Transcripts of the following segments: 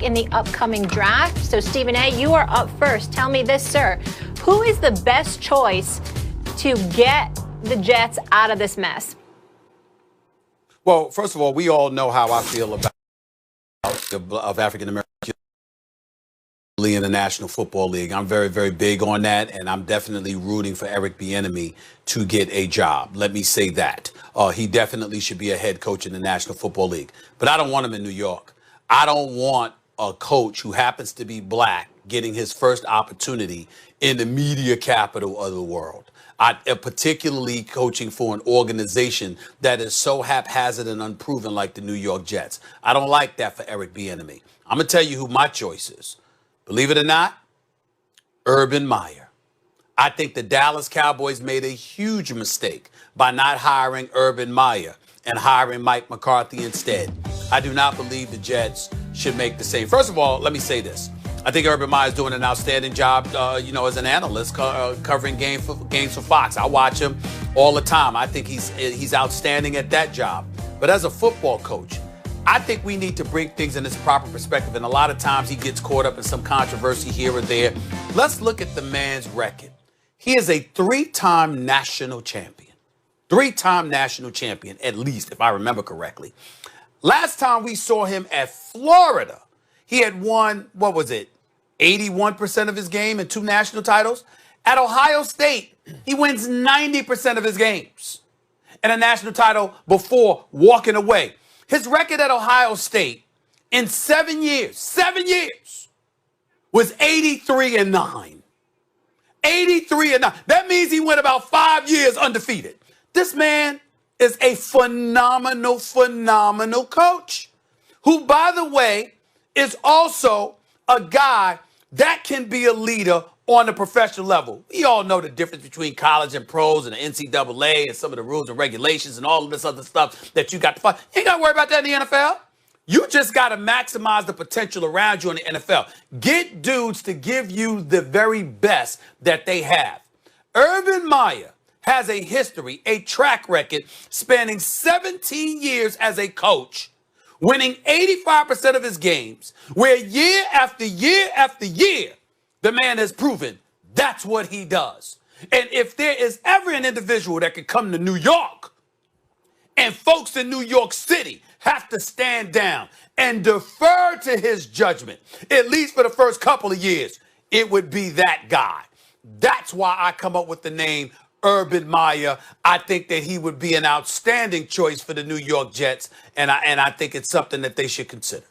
in the upcoming draft. So, Stephen A., you are up first. Tell me this, sir. Who is the best choice to get the Jets out of this mess? Well, first of all, we all know how I feel about of African Americans in the National Football League. I'm very, very big on that, and I'm definitely rooting for Eric Bieniemy to get a job. Let me say that. He definitely should be a head coach in the National Football League. But I don't want him in New York. I don't want a coach who happens to be black getting his first opportunity in the media capital of the world. Particularly coaching for an organization that is so haphazard and unproven like the New York Jets. I don't like that for Eric Bieniemy. I'm going to tell you who my choice is. Believe it or not, Urban Meyer. I think the Dallas Cowboys made a huge mistake by not hiring Urban Meyer and hiring Mike McCarthy instead. I do not believe the Jets should make the same. First of all, let me say this. I think Urban Meyer is doing an outstanding job, as an analyst covering games for Fox. I watch him all the time. I think he's outstanding at that job. But as a football coach, I think we need to bring things in its proper perspective. And a lot of times he gets caught up in some controversy here or there. Let's look at the man's record. He is a three-time national champion. Three-time national champion, at least, if I remember correctly. Last time we saw him at Florida, he had won, 81% of his game and 2 national titles. At Ohio State, he wins 90% of his games and a national title before walking away. His record at Ohio State in 7 years, was 83-9. 83-9. That means he went about 5 years undefeated. This man is a phenomenal coach who, by the way, is also a guy that can be a leader on the professional level. We all know the difference between college and pros and the NCAA and some of the rules and regulations and all of this other stuff that you got to fight. You ain't got to worry about that in the NFL. You just got to maximize the potential around you in the NFL. Get dudes to give you the very best that they have. Urban Meyer has a history, a track record spanning 17 years as a coach, winning 85% of his games, where year after year after year, the man has proven that's what he does. And if there is ever an individual that could come to New York and folks in New York City have to stand down and defer to his judgment, at least for the first couple of years, it would be that guy. That's why I come up with the name Urban Meyer. I think that he would be an outstanding choice for the New York Jets, and I think it's something that they should consider.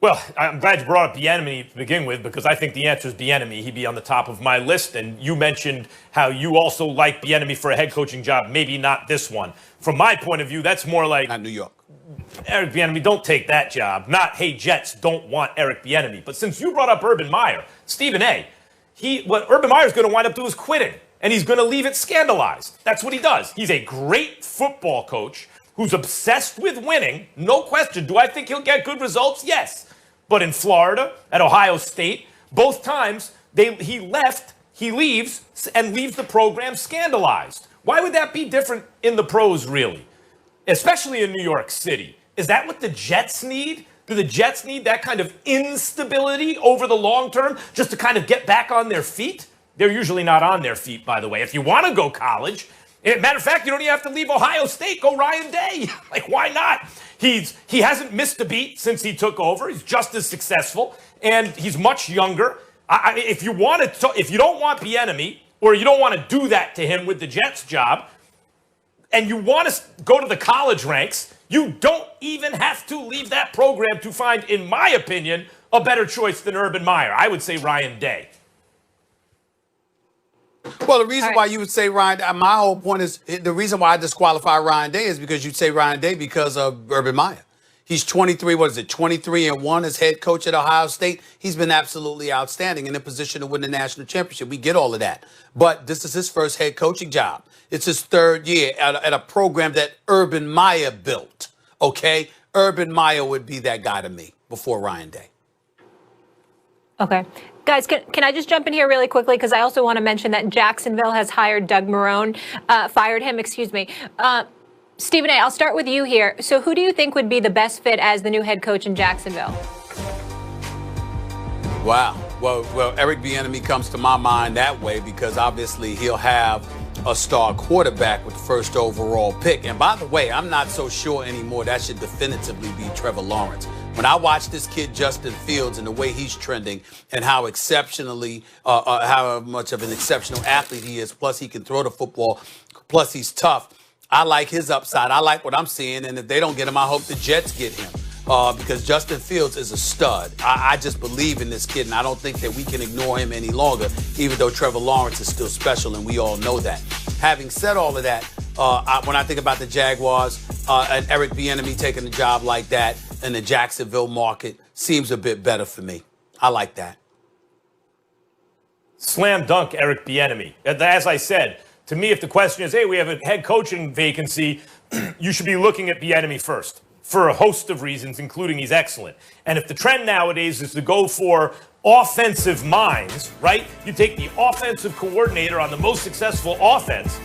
Well, I'm glad you brought up Bieniemy to begin with, because I think the answer is Bieniemy. He'd be on the top of my list. And you mentioned how you also like Bieniemy for a head coaching job. Maybe not this one. From my point of view, that's more like not New York. Eric Bieniemy, don't take that job. Not, hey, Jets don't want Eric Bieniemy. But since you brought up Urban Meyer, Stephen A., what Urban Meyer's going to wind up doing is quitting. And he's going to leave it scandalized. That's what he does. He's a great football coach who's obsessed with winning. No question. Do I think he'll get good results? Yes. But in Florida, at Ohio State, both times he leaves and leaves the program scandalized. Why would that be different in the pros, really? Especially in New York City. Is that what the Jets need? Do the Jets need that kind of instability over the long term just to kind of get back on their feet? They're usually not on their feet, by the way. If you want to go college, matter of fact, you don't even have to leave Ohio State. Go Ryan Day. Like, why not? He hasn't missed a beat since he took over. He's just as successful, and he's much younger. If you don't want Bieniemy, or you don't want to do that to him with the Jets job, and you want to go to the college ranks, you don't even have to leave that program to find, in my opinion, a better choice than Urban Meyer. I would say Ryan Day. Well, the reason why you would say Ryan, my whole point is the reason why I disqualify Ryan Day is because you'd say Ryan Day because of Urban Meyer. He's 23-1 as head coach at Ohio State. He's been absolutely outstanding in a position to win the national championship. We get all of that. But this is his first head coaching job. It's his third year at a program that Urban Meyer built. Okay? Urban Meyer would be that guy to me before Ryan Day. Okay. Guys, can I just jump in here really quickly? Because I also want to mention that Jacksonville has hired Doug Marrone, fired him, excuse me. Stephen A., I'll start with you here. So who do you think would be the best fit as the new head coach in Jacksonville? Wow. Well, Eric Bieniemy comes to my mind that way because obviously he'll have a star quarterback with the first overall pick. And by the way, I'm not so sure anymore that should definitively be Trevor Lawrence. When I watch this kid, Justin Fields, and the way he's trending and how how much of an exceptional athlete he is, plus he can throw the football, plus he's tough, I like his upside. I like what I'm seeing. And if they don't get him, I hope the Jets get him. Because Justin Fields is a stud. I just believe in this kid, and I don't think that we can ignore him any longer, even though Trevor Lawrence is still special, and we all know that. Having said all of that, when I think about the Jaguars, and Eric Bieniemy taking a job like that in the Jacksonville market seems a bit better for me. I like that. Slam dunk Eric Bieniemy. As I said, to me, if the question is, hey, we have a head coaching vacancy, you should be looking at Bieniemy first, for a host of reasons, including he's excellent. And if the trend nowadays is to go for offensive minds, right? You take the offensive coordinator on the most successful offense.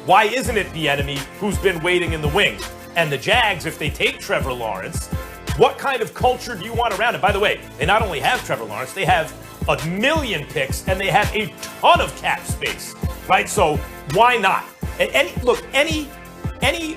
Why isn't it Bieniemy who's been waiting in the wings? And the Jags, if they take Trevor Lawrence, what kind of culture do you want around it? By the way, they not only have Trevor Lawrence, they have 1 million picks and they have a ton of cap space, right? So why not? And any